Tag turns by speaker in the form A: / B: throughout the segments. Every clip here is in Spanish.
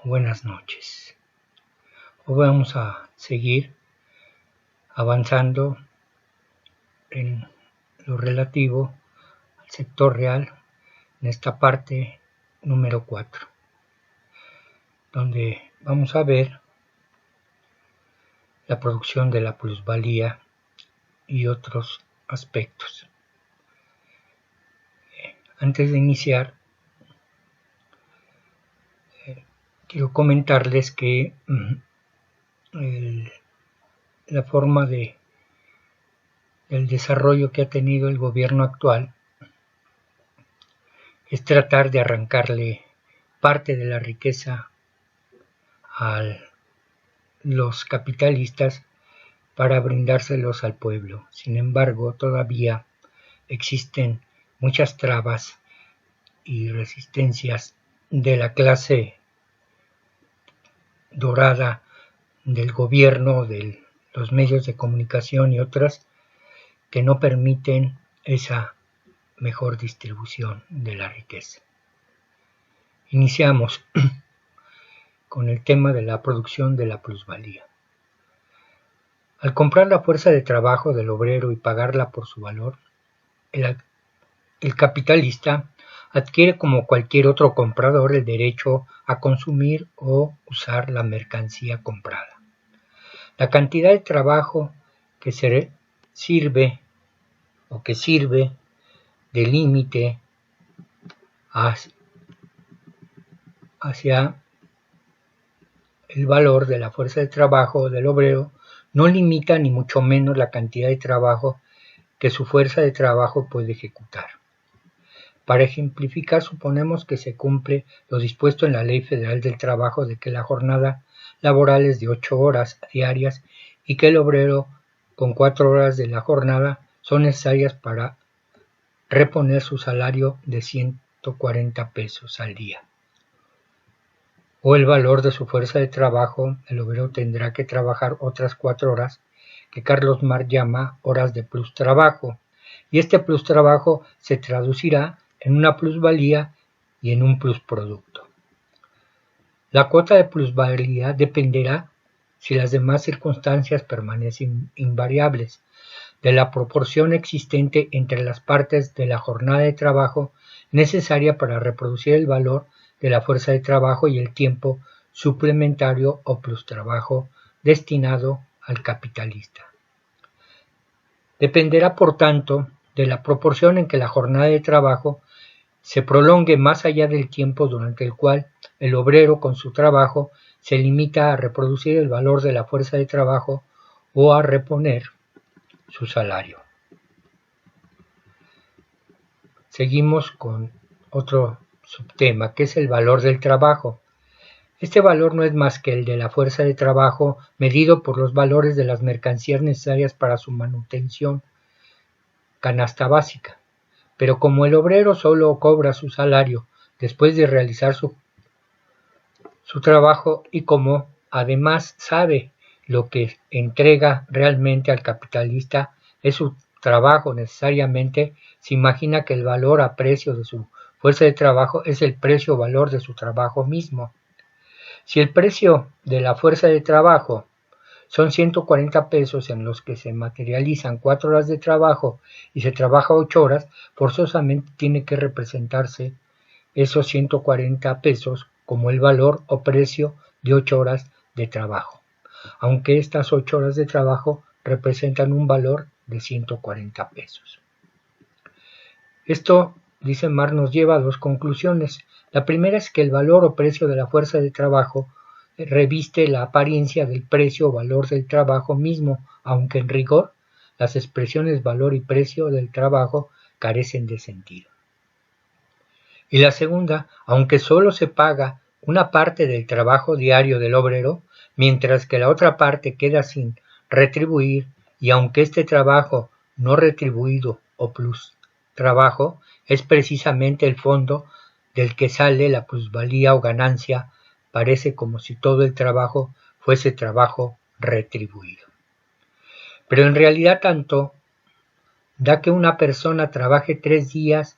A: Buenas noches. Hoy vamos a seguir avanzando en lo relativo al sector real en esta parte número 4, donde vamos a ver la producción de la plusvalía y otros aspectos. Antes de iniciar, quiero comentarles que la forma del desarrollo que ha tenido el gobierno actual es tratar de arrancarle parte de la riqueza a los capitalistas para brindárselos al pueblo. Sin embargo, todavía existen muchas trabas y resistencias de la clase dorada del gobierno, de los medios de comunicación y otras que no permiten esa mejor distribución de la riqueza. Iniciamos con el tema de la producción de la plusvalía. Al comprar la fuerza de trabajo del obrero y pagarla por su valor, el capitalista adquiere como cualquier otro comprador el derecho a consumir o usar la mercancía comprada. La cantidad de trabajo que sirve de límite hacia el valor de la fuerza de trabajo del obrero no limita ni mucho menos la cantidad de trabajo que su fuerza de trabajo puede ejecutar. Para ejemplificar, suponemos que se cumple lo dispuesto en la Ley Federal del Trabajo de que la jornada laboral es de 8 horas diarias y que el obrero con 4 horas de la jornada son necesarias para reponer su salario de 140 pesos al día. O el valor de su fuerza de trabajo, el obrero tendrá que trabajar otras 4 horas que Carlos Marx llama horas de plus trabajo, y este plus trabajo se traducirá en una plusvalía y en un plusproducto. La cuota de plusvalía dependerá, si las demás circunstancias permanecen invariables, de la proporción existente entre las partes de la jornada de trabajo necesaria para reproducir el valor de la fuerza de trabajo y el tiempo suplementario o plustrabajo destinado al capitalista. Dependerá, por tanto, de la proporción en que la jornada de trabajo se prolongue más allá del tiempo durante el cual el obrero con su trabajo se limita a reproducir el valor de la fuerza de trabajo o a reponer su salario. Seguimos con otro subtema, que es el valor del trabajo. Este valor no es más que el de la fuerza de trabajo medido por los valores de las mercancías necesarias para su manutención, canasta básica. Pero como el obrero solo cobra su salario después de realizar su trabajo y como además sabe lo que entrega realmente al capitalista es su trabajo necesariamente, se imagina que el valor a precio de su fuerza de trabajo es el precio valor de su trabajo mismo. Si el precio de la fuerza de trabajo son 140 pesos en los que se materializan 4 horas de trabajo y se trabaja 8 horas, forzosamente tiene que representarse esos 140 pesos como el valor o precio de 8 horas de trabajo, aunque estas 8 horas de trabajo representan un valor de 140 pesos. Esto, dice Marx, nos lleva a dos conclusiones. La primera es que el valor o precio de la fuerza de trabajo reviste la apariencia del precio o valor del trabajo mismo, aunque en rigor las expresiones valor y precio del trabajo carecen de sentido. Y la segunda, aunque solo se paga una parte del trabajo diario del obrero, mientras que la otra parte queda sin retribuir, y aunque este trabajo no retribuido o plus trabajo es precisamente el fondo del que sale la plusvalía o ganancia, parece como si todo el trabajo fuese trabajo retribuido. Pero en realidad tanto da que una persona trabaje 3 días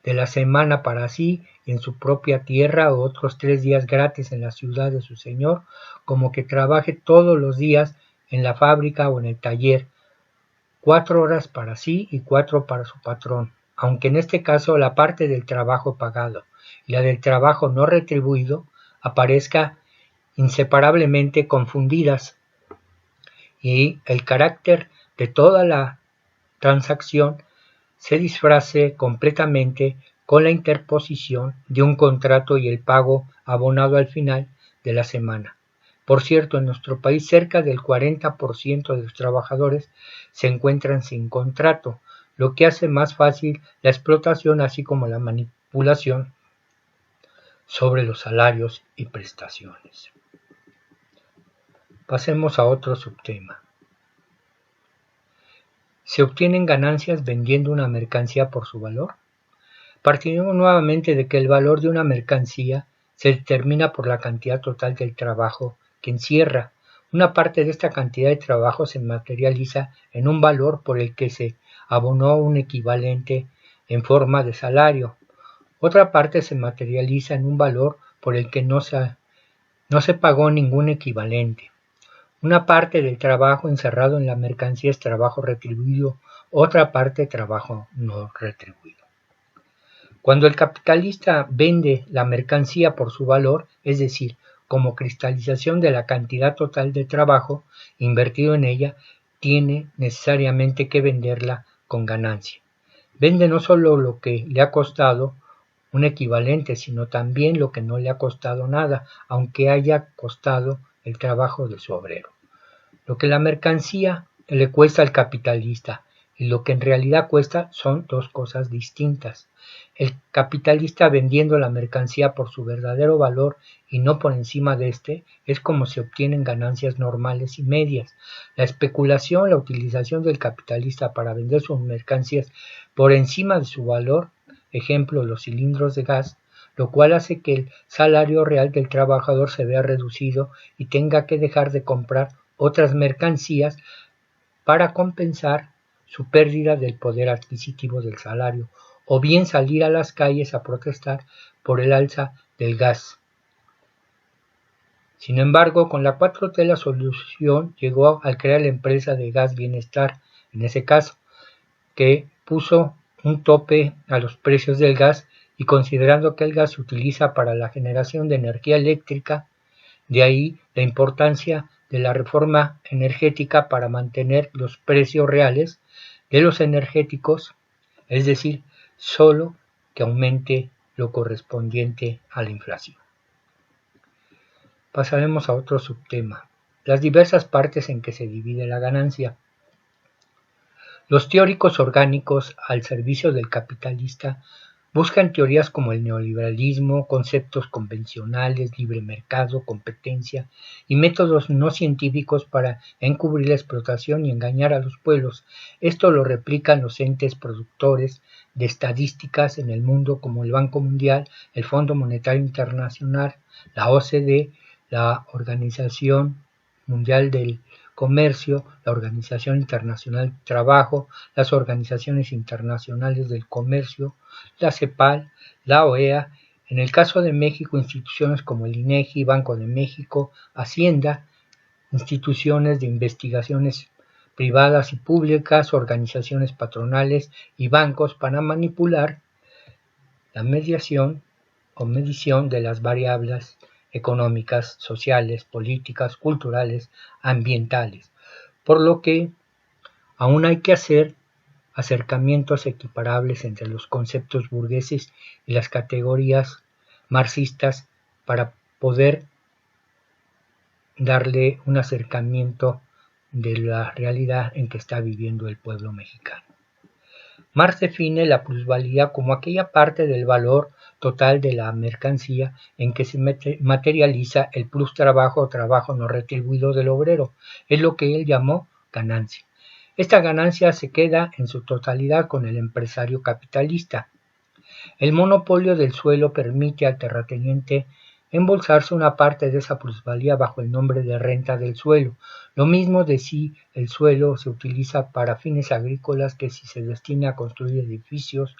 A: de la semana para sí en su propia tierra o otros 3 días gratis en la ciudad de su señor, como que trabaje todos los días en la fábrica o en el taller, 4 horas para sí y 4 para su patrón, aunque en este caso la parte del trabajo pagado y la del trabajo no retribuido aparezca inseparablemente confundidas y el carácter de toda la transacción se disfrace completamente con la interposición de un contrato y el pago abonado al final de la semana. Por cierto, en nuestro país cerca del 40% de los trabajadores se encuentran sin contrato, lo que hace más fácil la explotación así como la manipulación sobre los salarios y prestaciones. Pasemos a otro subtema. ¿Se obtienen ganancias vendiendo una mercancía por su valor? Partimos nuevamente de que el valor de una mercancía se determina por la cantidad total del trabajo que encierra. Una parte de esta cantidad de trabajo se materializa en un valor por el que se abonó un equivalente en forma de salario. Otra parte se materializa en un valor por el que no se pagó ningún equivalente. Una parte del trabajo encerrado en la mercancía es trabajo retribuido, otra parte trabajo no retribuido. Cuando el capitalista vende la mercancía por su valor, es decir, como cristalización de la cantidad total de trabajo invertido en ella, tiene necesariamente que venderla con ganancia. Vende no solo lo que le ha costado un equivalente, sino también lo que no le ha costado nada, aunque haya costado el trabajo de su obrero. Lo que la mercancía le cuesta al capitalista y lo que en realidad cuesta son dos cosas distintas. El capitalista vendiendo la mercancía por su verdadero valor y no por encima de este es como se obtienen ganancias normales y medias. La especulación, la utilización del capitalista para vender sus mercancías por encima de su valor, ejemplo los cilindros de gas, lo cual hace que el salario real del trabajador se vea reducido y tenga que dejar de comprar otras mercancías para compensar su pérdida del poder adquisitivo del salario, o bien salir a las calles a protestar por el alza del gas. Sin embargo, con la 4T la solución llegó al crear la empresa de Gas Bienestar, en ese caso, que puso un tope a los precios del gas y considerando que el gas se utiliza para la generación de energía eléctrica, de ahí la importancia de la reforma energética para mantener los precios reales de los energéticos, es decir, solo que aumente lo correspondiente a la inflación. Pasaremos a otro subtema, las diversas partes en que se divide la ganancia. Los teóricos orgánicos al servicio del capitalista buscan teorías como el neoliberalismo, conceptos convencionales, libre mercado, competencia y métodos no científicos para encubrir la explotación y engañar a los pueblos. Esto lo replican los entes productores de estadísticas en el mundo como el Banco Mundial, el Fondo Monetario Internacional, la OCDE, la Organización Mundial del Comercio, la Organización Internacional del Trabajo, las organizaciones internacionales del comercio, la CEPAL, la OEA, en el caso de México, instituciones como el INEGI, Banco de México, Hacienda, instituciones de investigaciones privadas y públicas, organizaciones patronales y bancos para manipular la mediación o medición de las variables económicas, sociales, políticas, culturales, ambientales, por lo que aún hay que hacer acercamientos equiparables entre los conceptos burgueses y las categorías marxistas para poder darle un acercamiento de la realidad en que está viviendo el pueblo mexicano. Marx define la plusvalía como aquella parte del valor total de la mercancía en que se materializa el plus trabajo o trabajo no retribuido del obrero. Es lo que él llamó ganancia. Esta ganancia se queda en su totalidad con el empresario capitalista. El monopolio del suelo permite al terrateniente embolsarse una parte de esa plusvalía bajo el nombre de renta del suelo, lo mismo de si el suelo se utiliza para fines agrícolas que si se destina a construir edificios,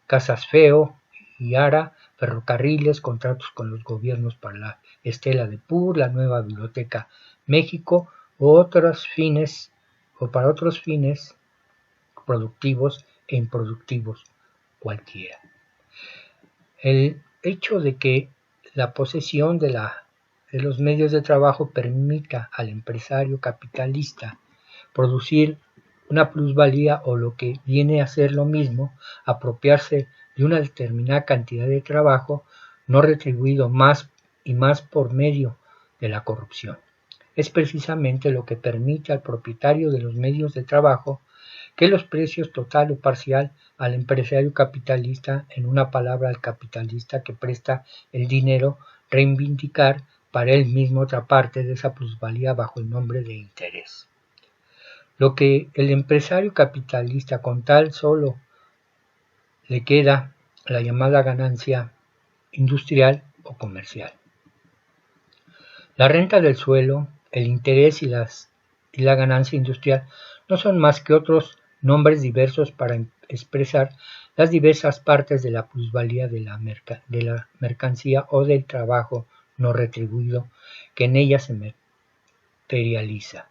A: casas feo y ara, ferrocarriles, contratos con los gobiernos para la Estela de Pur, la nueva Biblioteca México o para otros fines productivos e improductivos cualquiera. El hecho de que la posesión de los medios de trabajo permita al empresario capitalista producir una plusvalía o lo que viene a ser lo mismo, apropiarse de una determinada cantidad de trabajo no retribuido más y más por medio de la corrupción. Es precisamente lo que permite al propietario de los medios de trabajo que los precios total o parcial al empresario capitalista, en una palabra al capitalista que presta el dinero, reivindicar para él mismo otra parte de esa plusvalía bajo el nombre de interés. Lo que el empresario capitalista con tal solo le queda la llamada ganancia industrial o comercial. La renta del suelo, el interés y la ganancia industrial no son más que otros nombres diversos para expresar las diversas partes de la plusvalía de la mercancía o del trabajo no retribuido que en ella se materializa.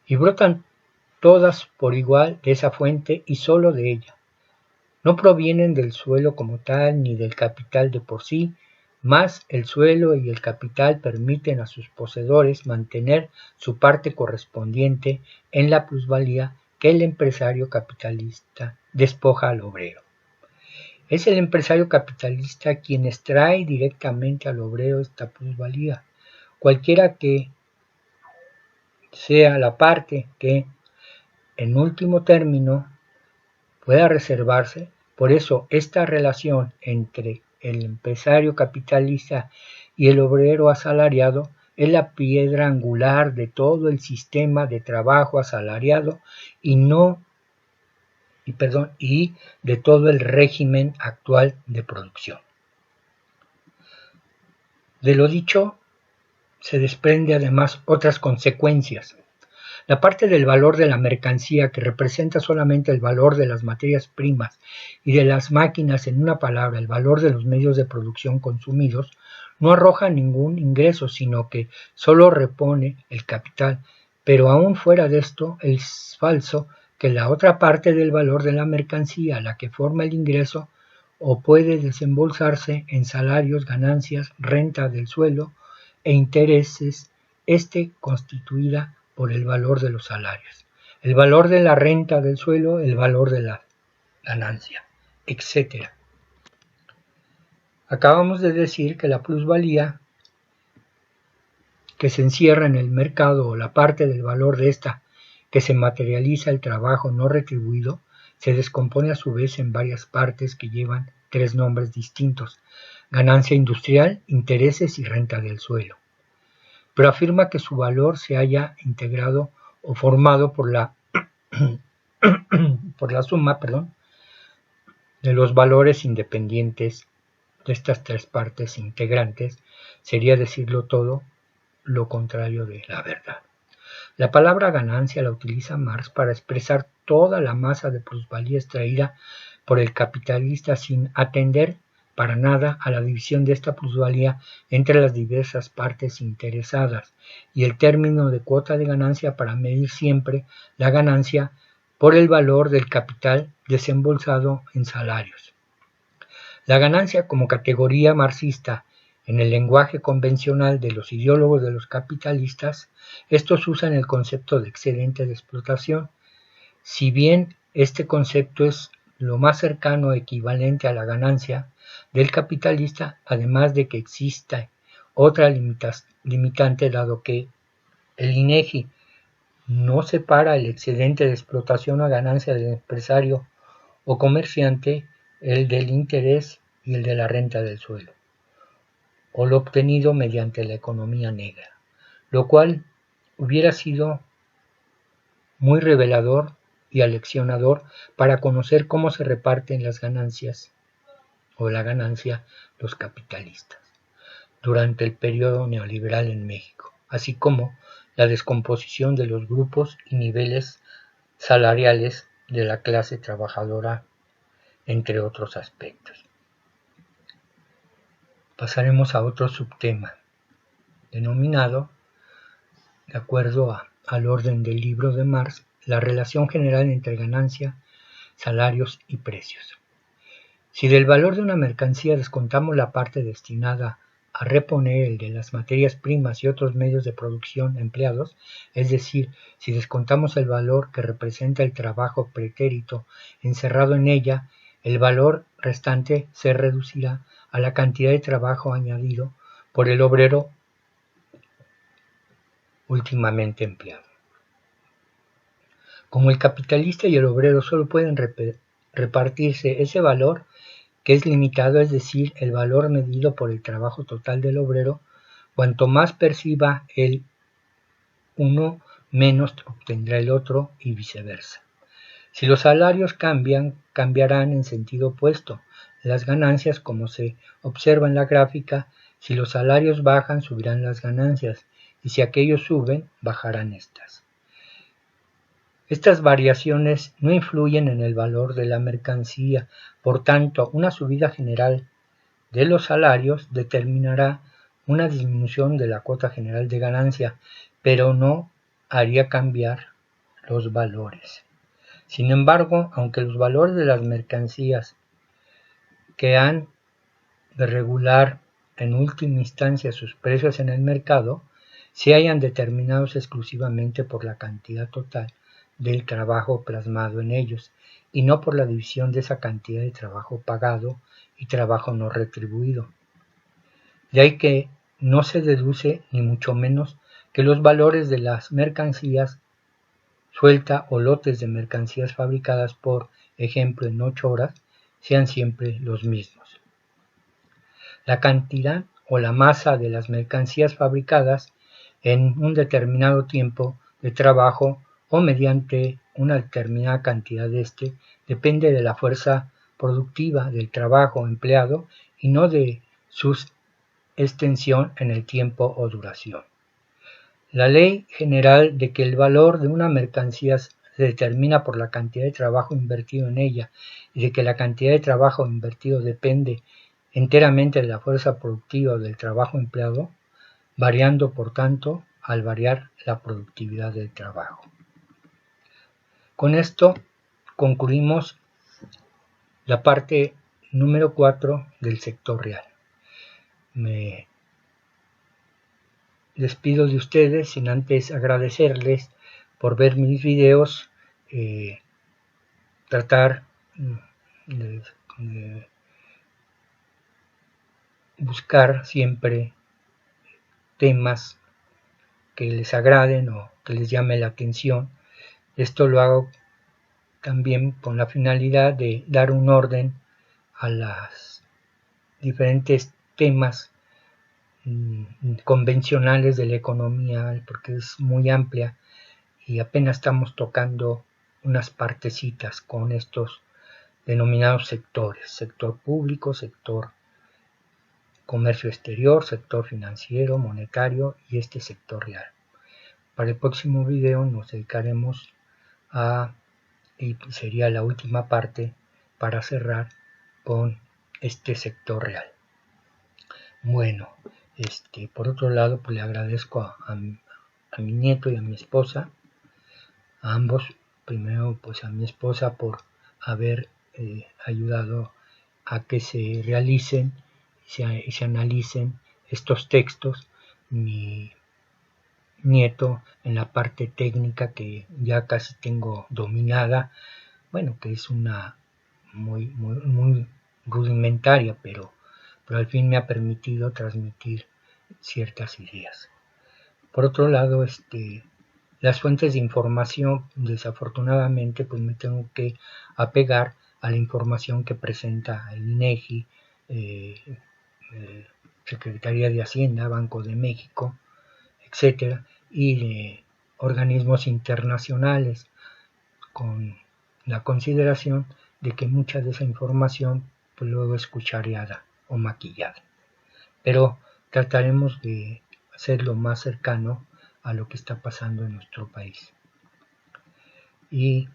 A: Y brotan todas por igual de esa fuente y sólo de ella. No provienen del suelo como tal ni del capital de por sí, mas el suelo y el capital permiten a sus poseedores mantener su parte correspondiente en la plusvalía que el empresario capitalista despoja al obrero. Es el empresario capitalista quien extrae directamente al obrero esta plusvalía, cualquiera que sea la parte que, en último término, pueda reservarse. Por eso, esta relación entre el empresario capitalista y el obrero asalariado es la piedra angular de todo el sistema de trabajo asalariado y de todo el régimen actual de producción. De lo dicho se desprende además otras consecuencias. La parte del valor de la mercancía que representa solamente el valor de las materias primas y de las máquinas, en una palabra, el valor de los medios de producción consumidos, no arroja ningún ingreso, sino que solo repone el capital. Pero aún fuera de esto, es falso que la otra parte del valor de la mercancía, la que forma el ingreso, o puede desembolsarse en salarios, ganancias, renta del suelo e intereses, esté constituida por el valor de los salarios, el valor de la renta del suelo, el valor de la ganancia, etc. Acabamos de decir que la plusvalía que se encierra en el mercado o la parte del valor de esta que se materializa el trabajo no retribuido se descompone a su vez en varias partes que llevan tres nombres distintos: ganancia industrial, intereses y renta del suelo. Pero afirma que su valor se haya integrado o formado por la suma de los valores independientes de estas tres partes integrantes, sería decirlo todo lo contrario de la verdad. La palabra ganancia la utiliza Marx para expresar toda la masa de plusvalía extraída por el capitalista sin atender para nada a la división de esta plusvalía entre las diversas partes interesadas y el término de cuota de ganancia para medir siempre la ganancia por el valor del capital desembolsado en salarios. La ganancia como categoría marxista en el lenguaje convencional de los ideólogos de los capitalistas, estos usan el concepto de excedente de explotación. Si bien este concepto es lo más cercano o equivalente a la ganancia del capitalista, además de que exista otra limitante, dado que el INEGI no separa el excedente de explotación a ganancia del empresario o comerciante, el del interés y el de la renta del suelo, o lo obtenido mediante la economía negra, lo cual hubiera sido muy revelador y aleccionador para conocer cómo se reparten las ganancias o la ganancia los capitalistas. durante el periodo neoliberal en México, así como la descomposición de los grupos y niveles salariales de la clase trabajadora, entre otros aspectos. Pasaremos a otro subtema, denominado, de acuerdo al orden del libro de Marx, la relación general entre ganancia, salarios y precios. Si del valor de una mercancía descontamos la parte destinada a reponer el de las materias primas y otros medios de producción empleados, es decir, si descontamos el valor que representa el trabajo pretérito encerrado en ella, el valor restante se reducirá a la cantidad de trabajo añadido por el obrero últimamente empleado. Como el capitalista y el obrero solo pueden repartirse ese valor, que es limitado, es decir, el valor medido por el trabajo total del obrero, cuanto más perciba el uno, menos obtendrá el otro y viceversa. Si los salarios cambian, cambiarán en sentido opuesto. Las ganancias, como se observa en la gráfica, si los salarios bajan, subirán las ganancias, y si aquellos suben, bajarán estas. Estas variaciones no influyen en el valor de la mercancía, por tanto, una subida general de los salarios determinará una disminución de la cuota general de ganancia, pero no haría cambiar los valores. Sin embargo, aunque los valores de las mercancías que han de regular en última instancia sus precios en el mercado, se hayan determinados exclusivamente por la cantidad total del trabajo plasmado en ellos, y no por la división de esa cantidad de trabajo pagado y trabajo no retribuido. De ahí que no se deduce, ni mucho menos, que los valores de las mercancías suelta o lotes de mercancías fabricadas, por ejemplo, en 8 horas, sean siempre los mismos. La cantidad o la masa de las mercancías fabricadas en un determinado tiempo de trabajo o mediante una determinada cantidad de depende de la fuerza productiva del trabajo empleado y no de su extensión en el tiempo o duración. La ley general de que el valor de una mercancía se determina por la cantidad de trabajo invertido en ella y de que la cantidad de trabajo invertido depende enteramente de la fuerza productiva o del trabajo empleado, variando por tanto al variar la productividad del trabajo. Con esto concluimos la parte número 4 del sector real. Me despido de ustedes sin antes agradecerles por ver mis videos, tratar de buscar siempre temas que les agraden o que les llame la atención. Esto lo hago también con la finalidad de dar un orden a los diferentes temas convencionales de la economía, porque es muy amplia y apenas estamos tocando unas partecitas con estos denominados sectores: sector público, sector comercio exterior, sector financiero, monetario y este sector real. Para el próximo video nos dedicaremos y sería la última parte para cerrar con este sector real. Bueno, por otro lado, pues le agradezco a mi nieto y a mi esposa, a ambos. Primero, pues a mi esposa por haber ayudado a que se realicen y se analicen estos textos. Mi nieto en la parte técnica, que ya casi tengo dominada, bueno, que es una muy rudimentaria, pero al fin me ha permitido transmitir ciertas ideas. Por otro lado, las fuentes de información, desafortunadamente, pues me tengo que apegar a la información que presenta el INEGI, Secretaría de Hacienda, Banco de México, etcétera, y de organismos internacionales, con la consideración de que mucha de esa información pues luego es cuchareada o maquillada. Pero trataremos de hacerlo más cercano a lo que está pasando en nuestro país. Y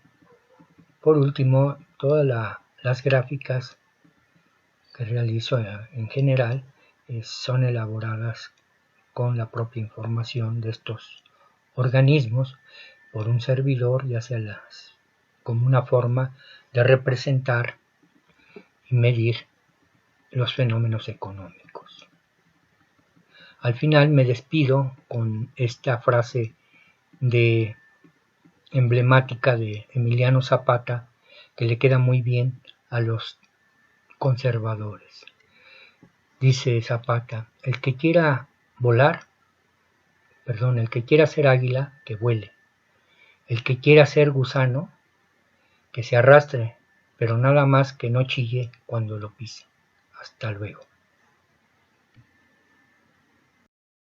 A: por último, todas las gráficas que realizo en general son elaboradas con la propia información de estos organismos por un servidor, ya sea como una forma de representar y medir los fenómenos económicos. Al final me despido con esta frase emblemática de Emiliano Zapata, que le queda muy bien a los conservadores. Dice Zapata: el que quiera ser águila, que vuele. El que quiera ser gusano, que se arrastre, pero nada más que no chille cuando lo pise. Hasta luego.